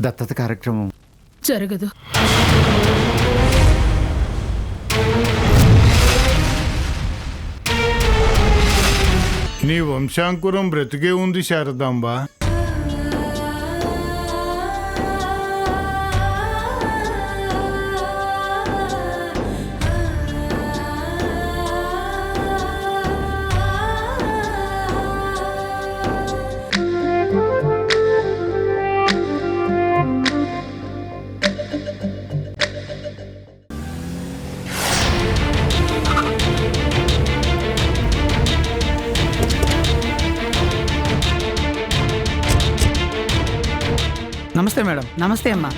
దత్తత కార్యక్రమం జరగదు. నీ వంశాంకురం బ్రతికే ఉంది శారదాంబ. నమస్తే మేడం. నమస్తే అమ్మా.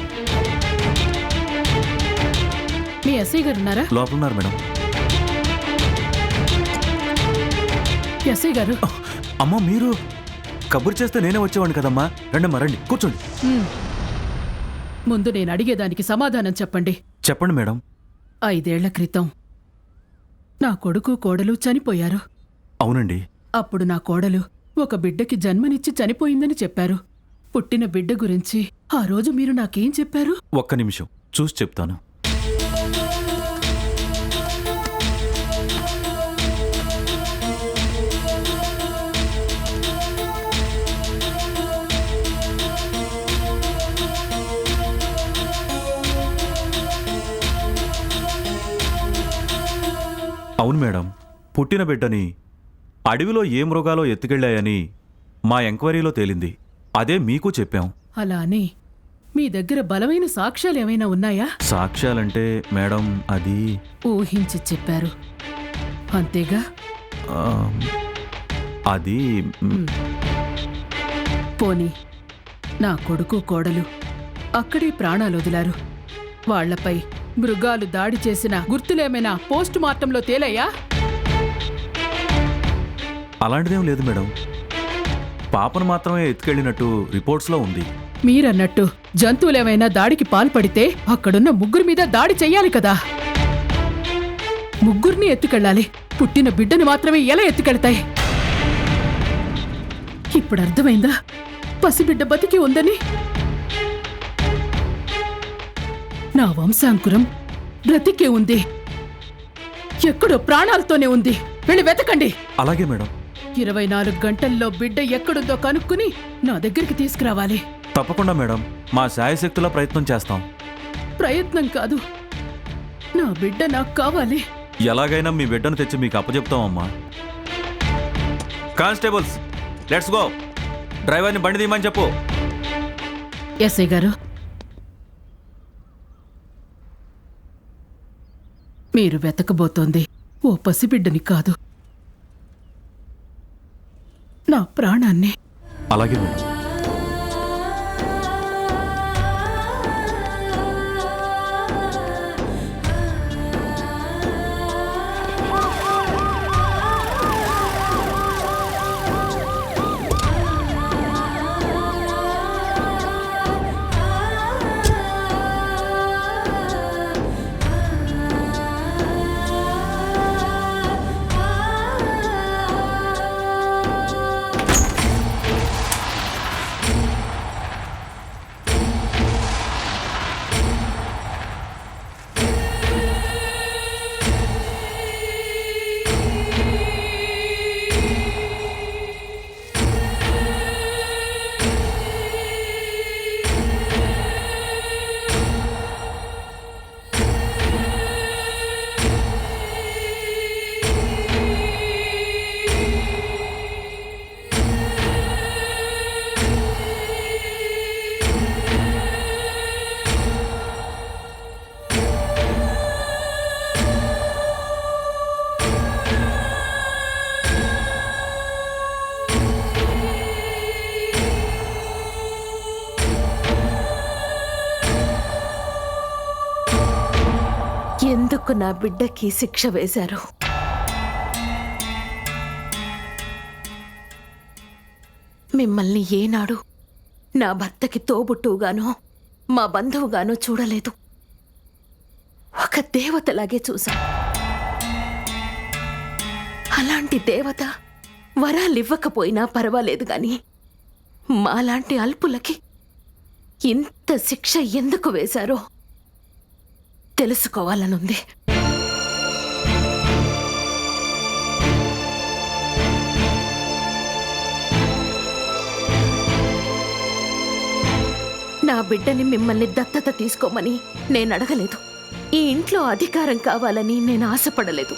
మీ ఎస్ఐ గారు ఉన్నారా? లోపల ఉన్నారు మేడం. ఎస్ఐ గారు. అమ్మా మీరు కబురు చేస్తే నేనే వచ్చేవాడిని కదమ్మా. రండమ్మా రండి, కూర్చోండి. ముందు నేను అడిగేదానికి సమాధానం చెప్పండి. చెప్పండి మేడం. 5 ఏళ్ల క్రితం నా కొడుకు కోడలు చనిపోయారు. అవునండి. అప్పుడు నా కోడలు ఒక బిడ్డకి జన్మనిచ్చి చనిపోయిందని చెప్పారు. పుట్టిన బిడ్డ గురించి ఆ రోజు మీరు నాకేం చెప్పారు? ఒక్క నిమిషం చూసి చెప్తాను. అవును మేడం, పుట్టిన బిడ్డని అడవిలో ఏ మృగాలో ఎత్తుకెళ్లాయని మా ఎంక్వైరీలో తేలింది. అదే మీకు చెప్పాం. అలా అని మీ దగ్గర బలమైన సాక్ష్యాలేమైనా ఉన్నాయా? సాక్ష్యాలంటే మేడం అది ఊహించి చెప్పారు అంతేగా? అది పోనీ నా కొడుకు కోడలు అక్కడే ప్రాణాలు వదిలారు. వాళ్లపై మృగాలు దాడి చేసిన గుర్తులేమైనా పోస్ట్ మార్టంలో తేలయ్యా? అలాంటిదేం లేదు మేడం. పాపను మాత్రమే ఎత్తుకెళ్ళినట్టు రిపోర్ట్స్లో ఉంది. మీరన్నట్టు జంతువులేమైనా దాడికి పాల్పడితే అక్కడున్న 3 మీద దాడి చెయ్యాలి కదా. 3 ఎత్తుకెళ్ళాలి. పుట్టిన బిడ్డని మాత్రమే ఎలా ఎత్తుకెళ్తాయి? ఇప్పుడు అర్థమైందా పసిబిడ్డ బతికి ఉందని? నా వంశాంకురం బ్రతికే ఉంది. ఎక్కడో ప్రాణాలతోనే ఉంది. వెళ్ళి వెతకండి. అలాగే మేడం. 24 గంటల్లో బిడ్డ ఎక్కడుందో కనుక్కుని నా దగ్గరికి తీసుకురావాలి. తప్పకుండా మేడం, మా శాయశక్తులా ప్రయత్నం చేస్తాం. ప్రయత్నం కాదు, నా బిడ్డ నాకు కావాలి. ఎలాగైనా మీ బిడ్డను తెచ్చి మీకు అప్పచెప్తామమ్మా. Constables, let's go. డ్రైవర్ని బండి తీయమని చెప్పు. ఎస్ఐ గారు, మీరు వెతకబోతోంది ఓ పసిబిడ్డని కాదు, నా ప్రాణాన్ని. అలాగే మేడం. ఎందుకు నా బిడ్డకి శిక్ష వేశారు? మిమ్మల్ని ఏనాడు నా భర్తకి తోబుట్టువుగానో మా బంధువుగానో చూడలేదు. ఒక దేవతలాగే చూశాం. అలాంటి దేవత వరాలివ్వకపోయినా పర్వాలేదు గాని మాలాంటి అల్పులకి ఇంత శిక్ష ఎందుకు వేశారో తెలుసుకోవాలనుంది. నా బిడ్డని మిమ్మల్ని దత్తత తీసుకోమని నేను అడగలేదు. ఈ ఇంట్లో అధికారం కావాలని నేను ఆశపడలేదు.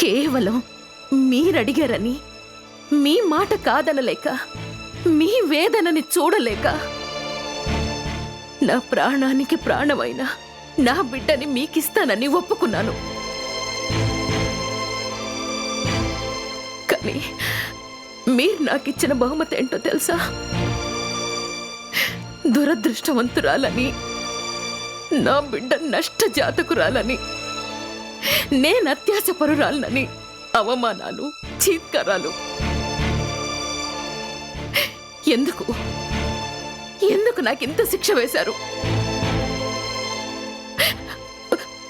కేవలం మీరడిగారని, మీ మాట కాదనలేక, మీ వేదనని చూడలేక నా ప్రాణానికి ప్రాణమైన నా బిడ్డని మీకిస్తానని ఒప్పుకున్నాను. కానీ మీరు నాకిచ్చిన బహుమతి ఏంటో తెలుసా? దురదృష్టవంతురాలని, నా బిడ్డ నష్టజాతకురాలని, నేను అత్యాశపరురాలనని అవమానాలు, చీత్కారాలు. ఎందుకు ఎందుకు నాకింత శిక్ష వేశారు?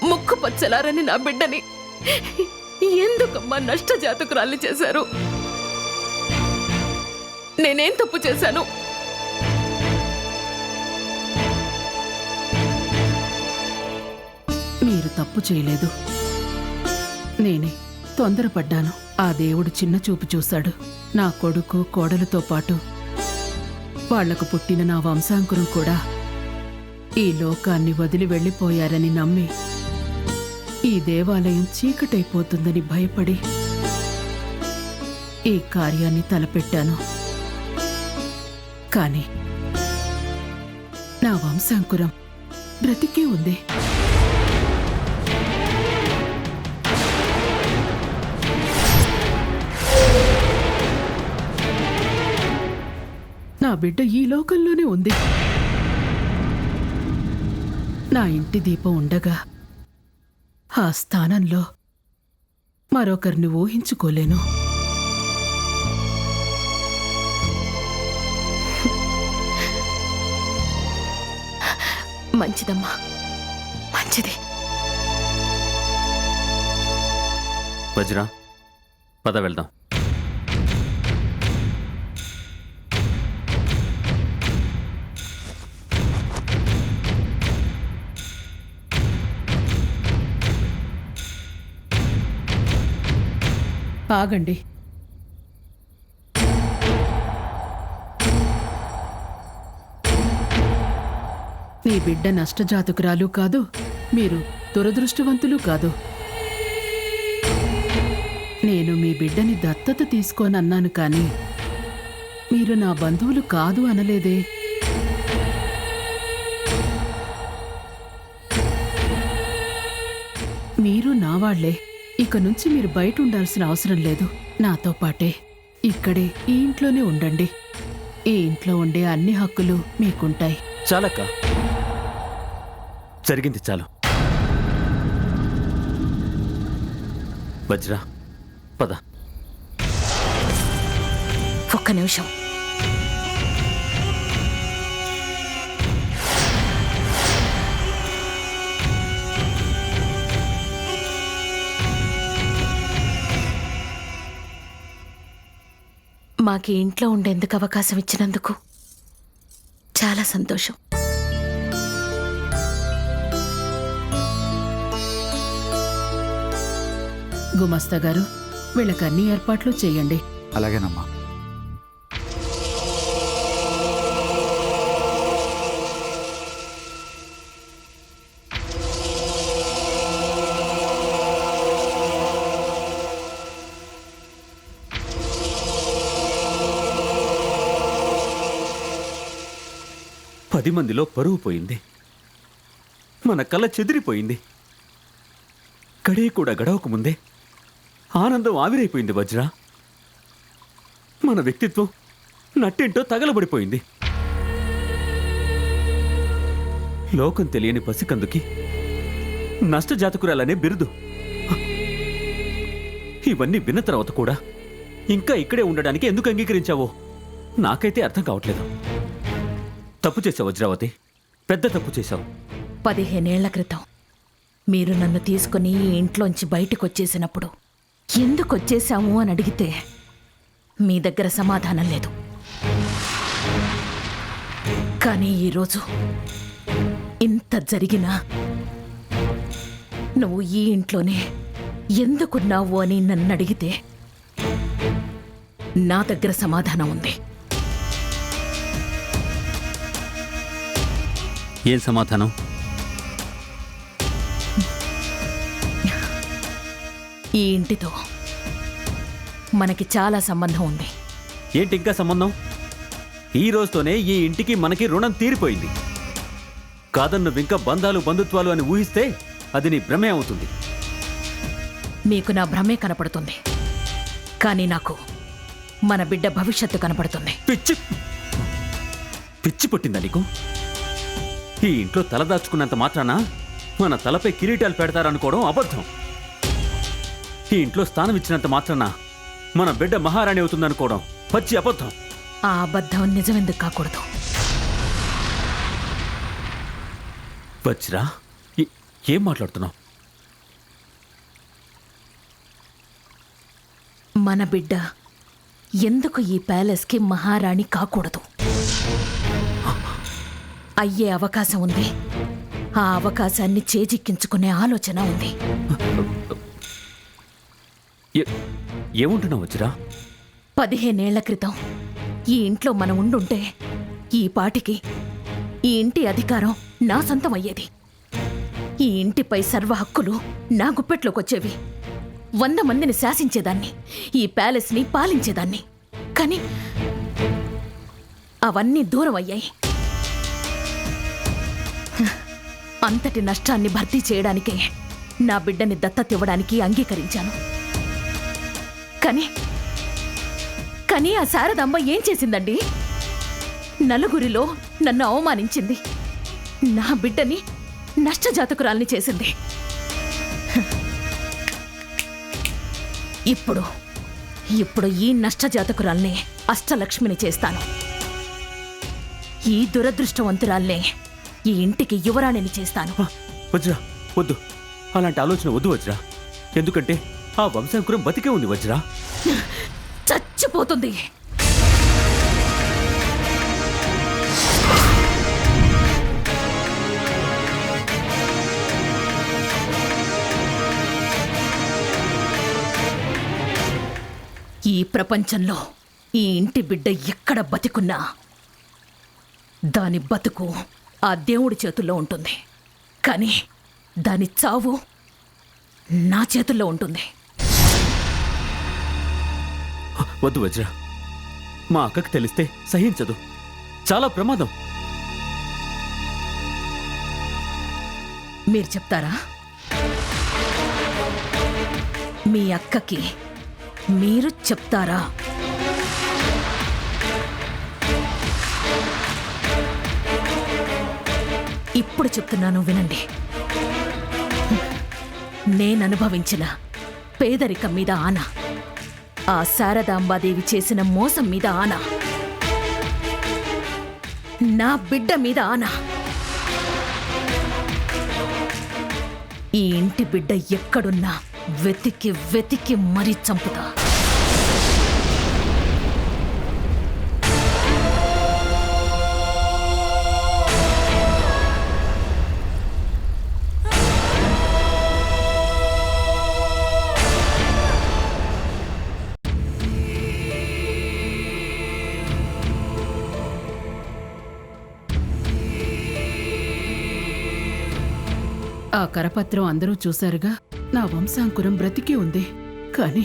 ముక్కు పచ్చలారని నా బిడ్డని ఎందుకమ్మా నష్టజాతకురాల్ని చేశారు? నేనేం తప్పు చేశాను? మీరు తప్పు చేయలేదు. నేనే తొందరపడ్డాను. ఆ దేవుడు చిన్న చూపు చూశాడు. నా కొడుకు కోడలతో పాటు వాళ్లకు పుట్టిన నా వంశాంకురం కూడా ఈ లోకాన్ని వదిలి వెళ్ళిపోయారని నమ్మి, ఈ దేవాలయం చీకటైపోతుందని భయపడి ఈ కార్యాన్ని తలపెట్టాను. కాని నా వంశాంకురం బ్రతికే ఉంది. నా బిడ్డ ఈ లోకంలోనే ఉంది. నా ఇంటి దీపం ఉండగా ఆ స్థానంలో మరొకరిని ఊహించుకోలేను. మంచిదమ్మా, మంచిది. వజ్రా, పద వెళ్దాం. ఆగండి. మీ బిడ్డ నష్టజాతకురాలు కాదు, మీరు దురదృష్టవంతులు కాదు. నేను మీ బిడ్డని దత్తత తీసుకోనన్నాను కానీ మీరు నా బంధువులు కాదు అనలేదే. మీరు నా వాళ్లే. ఇక నుంచి మీరు బయట ఉండాల్సిన అవసరం లేదు. నాతో పాటే ఇక్కడే ఈ ఇంట్లోనే ఉండండి. ఈ ఇంట్లో ఉండే అన్ని హక్కులు మీకుంటాయి. చాలక్క, జరిగింది చాలు. వజ్రా, పద. ఒక్క నిమిషం. మాకు ఇంట్లో ఉండేందుకు అవకాశం ఇచ్చినందుకు చాలా సంతోషం. గుమస్తా గారు, వీళ్ళకి అన్ని ఏర్పాట్లు చేయండి. అలాగేనమ్మా. పది మందిలో పరువు పోయింది, మన కళ్ళ చెదిరిపోయింది. గడియ కూడా గడవక ముందే ఆనందం ఆవిరైపోయింది. వజ్రా, మన వ్యక్తిత్వం నట్టేంటో తగలబడిపోయింది. లోకం తెలియని పసికందుకి నష్టజాతకురాలనే బిరుదు. ఇవన్నీ విన్న తర్వాత కూడా ఇంకా ఇక్కడే ఉండడానికి ఎందుకు అంగీకరించావో నాకైతే అర్థం కావట్లేదు. తప్పు చేశావు వజ్రావతి, పెద్ద తప్పు చేశావు. 15 ఏళ్ల క్రితం మీరు నన్ను తీసుకుని ఈ ఇంట్లోంచి బయటకు వచ్చేసినప్పుడు ఎందుకు వచ్చేసాము అని అడిగితే మీ దగ్గర సమాధానం లేదు. కానీ ఈరోజు ఇంత జరిగినా నువ్వు ఈ ఇంట్లోనే ఎందుకున్నావు అని నన్ను అడిగితే నా దగ్గర సమాధానం ఉంది. ఏం సమాధానం? ఈ ఇంటితో మనకి చాలా సంబంధం ఉంది. ఏంటి ఇంకా సంబంధం? ఈ రోజుతోనే ఈ ఇంటికి మనకి రుణం తీరిపోయింది. కాదన్న ఇంకా బంధాలు బంధుత్వాలు అని ఊహిస్తే అది నీ భ్రమే అవుతుంది. మీకు నా భ్రమే కనపడుతుంది, కానీ నాకు మన బిడ్డ భవిష్యత్తు కనపడుతుంది. పిచ్చి పిచ్చి పుట్టిందా నీకు? ఈ ఇంట్లో తలదాచుకున్నంత మాత్రాన మన తలపై కిరీటాలు పెడతారనుకోవడం అబద్ధం. ఈ ఇంట్లో స్థానం ఇచ్చినంత మాత్రాన మన బిడ్డ మహారాణి అవుతుందనుకోవడం పచ్చి అబద్ధం. ఆ అబద్ధం నిజమెందుకు కాకూడదు? వజ్రా, ఏం మాట్లాడుతున్నావు? మన బిడ్డ ఎందుకు ఈ ప్యాలెస్కి మహారాణి కాకూడదు? అయ్యే అవకాశం ఉంది. ఆ అవకాశాన్ని చేజిక్కించుకునే ఆలోచన ఉంది. ఏముంటున్నావు వజ్రా? 15 ఏళ్ల క్రితం ఈ ఇంట్లో మనం ఉండుంటే ఈ పాటికి ఈ ఇంటి అధికారం నా సొంతం అయ్యేది. ఈ ఇంటిపై సర్వ హక్కులు నా గుప్పెట్లోకి వచ్చేవి. 100 మందిని శాసించేదాన్ని, ఈ ప్యాలెస్ని పాలించేదాన్ని. కానీ అవన్నీ దూరం అయ్యాయి. అంతటి నష్టాన్ని భర్తీ చేయడానికే నా బిడ్డని దత్తతివ్వడానికి అంగీకరించాను. కానీ ఆ శారదాంబ ఏం చేసిందండి? నలుగురిలో నన్ను అవమానించింది. నా బిడ్డని నష్టజాతకురాల్ని చేసింది. ఇప్పుడు ఈ నష్టజాతకురాల్ని అష్టలక్ష్మిని చేస్తాను. ఈ దురదృష్టవంతురాల్నే ఈ ఇంటికి యువరాణిని చేస్తాను. వజ్రా, వద్దు. అలాంటి ఆలోచన వద్దు వజ్రా. ఎందుకంటే ఆ వంశాంకురం బతికే ఉంది వజ్రా. చచ్చిపోతుంది. ఈ ప్రపంచంలో ఈ ఇంటి బిడ్డ ఎక్కడ బతికున్నా దాని బతుకు ఆ దేవుడి చేతుల్లో ఉంటుంది. కానీ దాని చావు నా చేతుల్లో ఉంటుంది. వద్దు వజ్రా. మా అక్కకి తెలిస్తే సహించదు. చాలా ప్రమాదం. మీరు చెప్తారా? మీ అక్కకి మీరు చెప్తారా? ఇప్పుడు చెప్తున్నాను, వినండి. నేననుభవించిన పేదరికం మీద ఆన, ఆ శారదాంబాదేవి చేసిన మోసం మీద ఆన, నా బిడ్డ మీద ఆన. ఈ ఇంటి బిడ్డ ఎక్కడున్నా వెతికి వెతికి మరీ చంపుతా. ఆ కరపత్రం అందరూ చూశారుగా. నా వంశాంకురం బ్రతికి ఉంది. కాని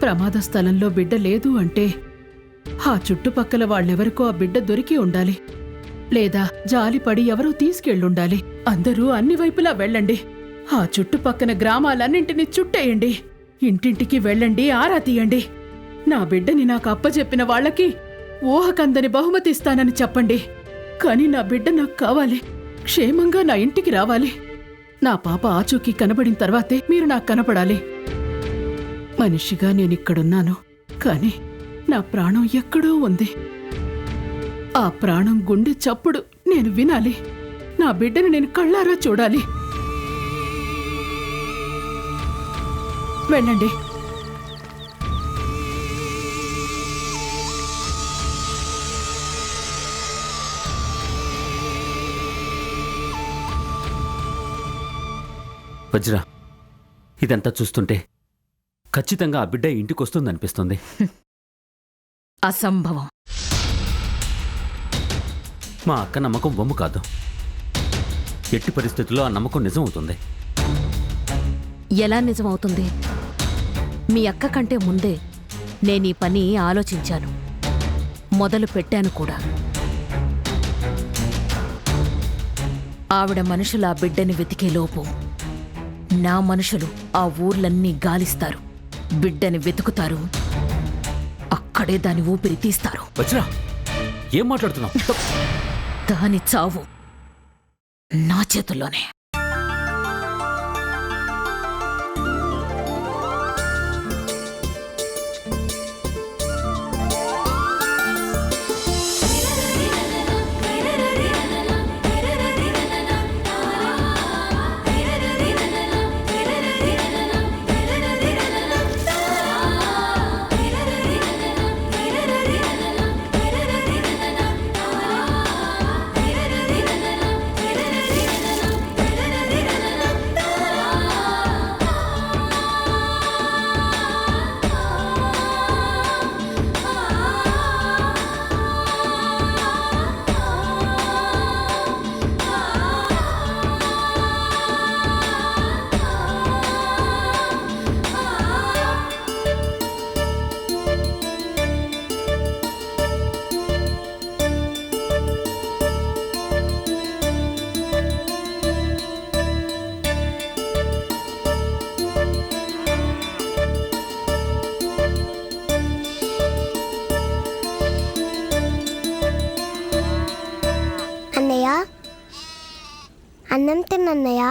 ప్రమాద స్థలంలో బిడ్డ లేదు అంటే ఆ చుట్టుపక్కల వాళ్ళెవరికో ఆ బిడ్డ దొరికి ఉండాలి. లేదా జాలిపడి ఎవరూ తీసుకెళ్ళుండాలి. అందరూ అన్ని వైపులా వెళ్ళండి. ఆ చుట్టుపక్కన గ్రామాలన్నింటినీ చుట్టేయండి. ఇంటింటికి వెళ్ళండి, ఆరా తీయండి. నా బిడ్డని నాకు అప్పచెప్పిన వాళ్ళకి ఊహకందని బహుమతిస్తానని చెప్పండి. కాని నా బిడ్డ నాకు కావాలి. క్షేమంగా నా ఇంటికి రావాలి. నా పాప ఆచూకీ కనబడిన తర్వాతే మీరు నాకు కనపడాలి. మనిషిగా నేనిక్కడున్నాను, కాని నా ప్రాణం ఎక్కడో ఉంది. ఆ ప్రాణం గుండె చప్పుడు నేను వినాలి. నా బిడ్డను నేను కళ్ళారా చూడాలి. వెళ్ళండి. వజ్ర, ఇదంతా చూస్తుంటే ఖచ్చితంగా ఆ బిడ్డ ఇంటికొస్తుందనిపిస్తుంది. అసంభవం. మా అక్క నమ్మకం బొమ్ము కాదు. ఎట్టి పరిస్థితుల్లో ఆ నమ్మకం నిజం అవుతుంది. ఎలా నిజమవుతుంది? మీ అక్క కంటే ముందే నేను ఈ పని ఆలోచించాను, మొదలు పెట్టాను కూడా. ఆవిడ మనుషులు ఆ బిడ్డని వెతికేలోపు నా మనుషులు ఆ ఊర్లన్నీ గాలిస్తారు, బిడ్డని వెతుకుతారు, అక్కడే దాని ఊపిరి తీస్తారు. వజ్ర, ఏం మాట్లాడుతున్నావు? దాని చావు నా చేతుల్లోనే. అన్నయ్య, అన్నం తిన్నయ్య.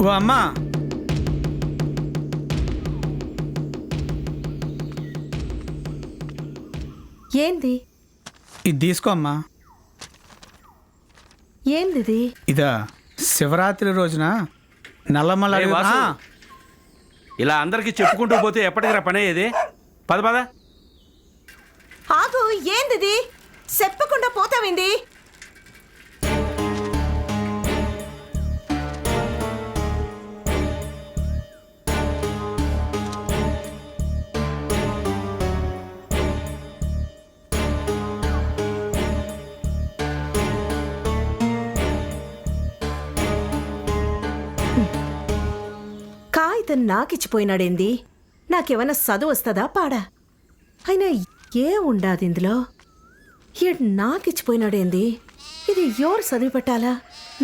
ఓ అమ్మా, ఏంది ఇది తీసుకో అమ్మా. ఏంది? ఇదా శివరాత్రి రోజున నల్లమల్ల ఏయ్ వాసు, ఇలా అందరికి చెప్పుకుంటూ పోతే ఎప్పటికి పని అయ్యేది? పద పద. ఆగు, ఏందిది? చెప్పకుండా పోతావింది? కాగితం నాకిచ్చిపోయినాడేంది? నాకేమన్నా చదువు వస్తుందా పాడా? అయినా ఏ ఉండాది ఇందులో? ఈడు నాకిచ్చిపోయినాడేంది? ఇది ఎవరు చదివి పెట్టాలా?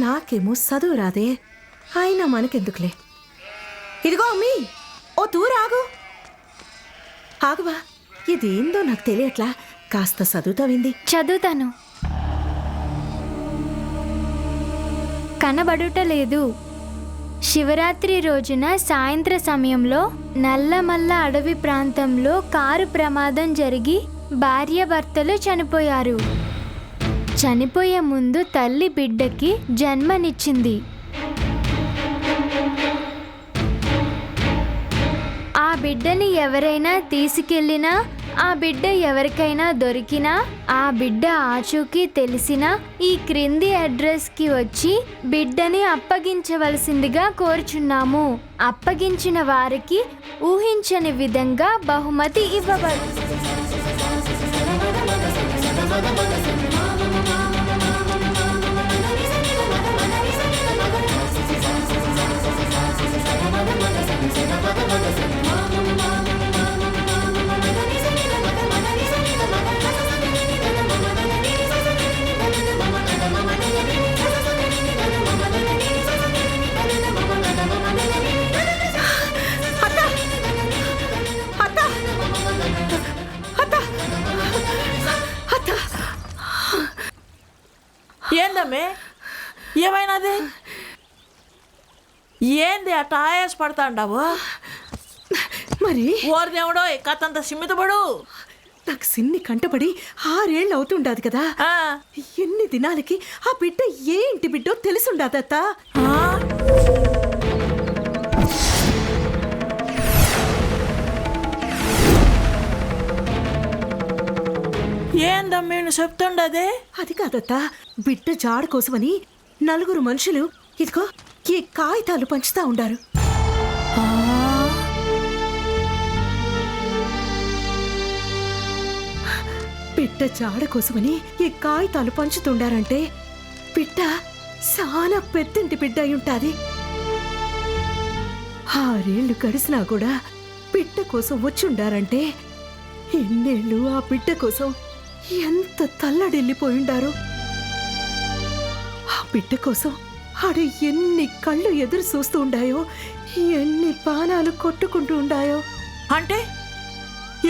నాకేమో చదువు రాదే. అయినా మనకెందుకులే. ఇదిగో అమ్మీ, ఓ తూరాగు. ఆగువా, ఇదేందో నాకు తెలియట్లా. కాస్త చదువుతావింది? చదువుతాను. కనబడుటలేదు. శివరాత్రి రోజున సాయంత్ర సమయంలో నల్లమల్ల అడవి ప్రాంతంలో కారు ప్రమాదం జరిగి భార్యాభర్తలు చనిపోయారు. చనిపోయే ముందు తల్లి బిడ్డకి జన్మనిచ్చింది. ఆ బిడ్డని ఎవరైనా తీసుకెళ్ళినా ఆ బిడ్డ ఎవరికైనా దొరికినా, ఆ బిడ్డ ఆచూకీ తెలిసినా ఈ క్రింది అడ్రస్కి వచ్చి బిడ్డని అప్పగించవలసిందిగా కోరుచున్నాము. అప్పగించిన వారికి ఊహించని విధంగా బహుమతి ఇవ్వబడు. ఏందమ్మే, ఏమైనాది? ఏంది అట్ట ఆయాస పడతాండావు? మరి ఓరి దేవుడో కథంత సిమ్మితపడు. నాకు సిన్ని కంటపడి 6 ఏళ్ళు అవుతుండాది కదా. ఎన్ని దినాలకి ఆ బిడ్డ ఏ ఇంటి బిడ్డో తెలిసుండాదత్త. ఏందమ్మే నువ్వు చెప్తుండదే? అది కాదత్త, బిడ్డ జాడ కోసమని 4 మనుషులు ఇదిగో ఈ కాగితాలు పంచుతా ఉండారు. బిడ్డ జాడ కోసమని ఈ కాగితాలు పంచుతుండారంటే బిడ్డ చాలా పెద్దంటి బిడ్డ అయి ఉంటాది. 6 ఏళ్ళు గడిచినా కూడా బిడ్డ కోసం వచ్చుండారంటే ఎన్నేళ్ళు ఆ బిడ్డ కోసం ఎంత తల్లడిల్లిపోయిండారో. ఆ బిడ్డ కోసం ఆడు ఎన్ని కళ్ళు ఎదురు చూస్తూ ఉండాయో, ఎన్ని బాణాలు కొట్టుకుంటూ ఉండాయో. అంటే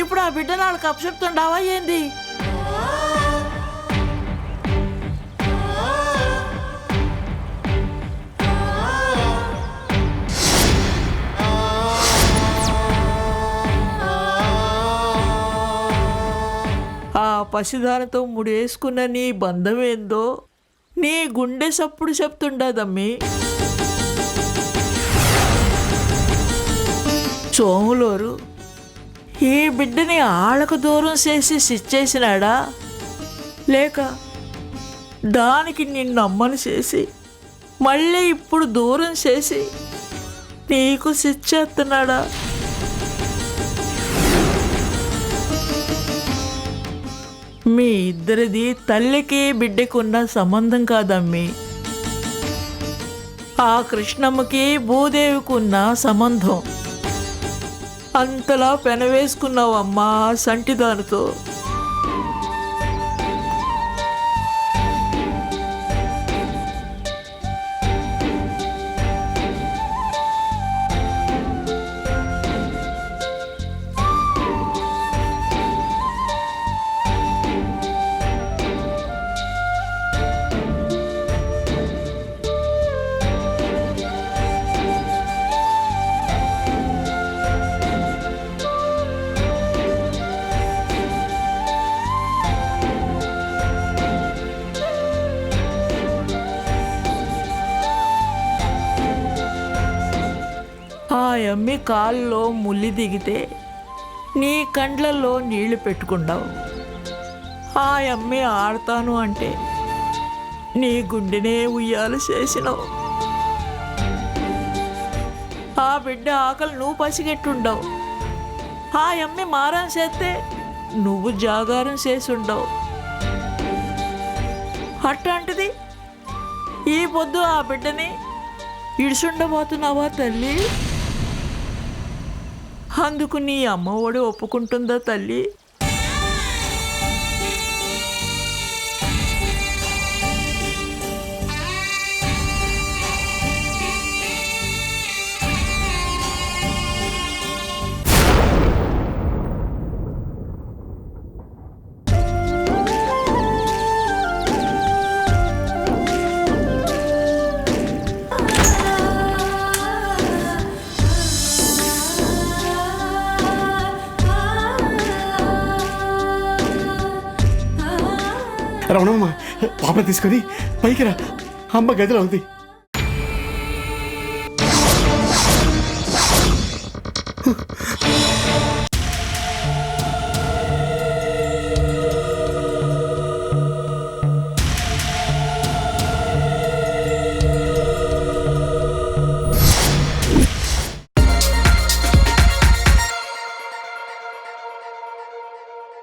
ఇప్పుడు ఆ బిడ్డ నాళ్ళకి అప్పచెప్తుండావా ఏంది? ఆ పసిదానితో ముడేసుకున్న నీ బంధం ఏందో నీ గుండె సప్పుడు చెప్తుండదమ్మి. సోములోరు ఈ బిడ్డని ఆళ్ళకు దూరం చేసి సిచ్చేసినాడా, లేక దానికి నిన్ను అమ్మని చేసి మళ్ళీ ఇప్పుడు దూరం చేసి నీకు సిచ్చేస్తున్నాడా? మీ ఇద్దరిది తల్లికి బిడ్డకున్న సంబంధం కాదమ్మి, ఆ కృష్ణమ్మకి భూదేవికి ఉన్న సంబంధం. అంతలా పెనవేసుకున్నావమ్మా సంటిదానితో. ఆ అమ్మి కాల్లో ముల్లి దిగితే నీ కండ్లలో నీళ్లు పెట్టుకుండావు. ఆ అమ్మి ఆడతాను అంటే నీ గుండెనే ఉయ్యాలు చేసినావు. ఆ బిడ్డ ఆకలి నువ్వు పసిగెట్టుండవు. ఆ అమ్మి మారం చేస్తే నువ్వు జాగారం చేసుండవు. అట్లాంటిది ఈ పొద్దు ఆ బిడ్డని ఇడుచుండబోతున్నావా తల్లి? అందుకు నీ అమ్మఒడి ఒప్పుకుంటుందా తల్లి? రమణమ్మ, పాప తీసుకొని పైకి రా, అమ్మ గదిలో ఉంది.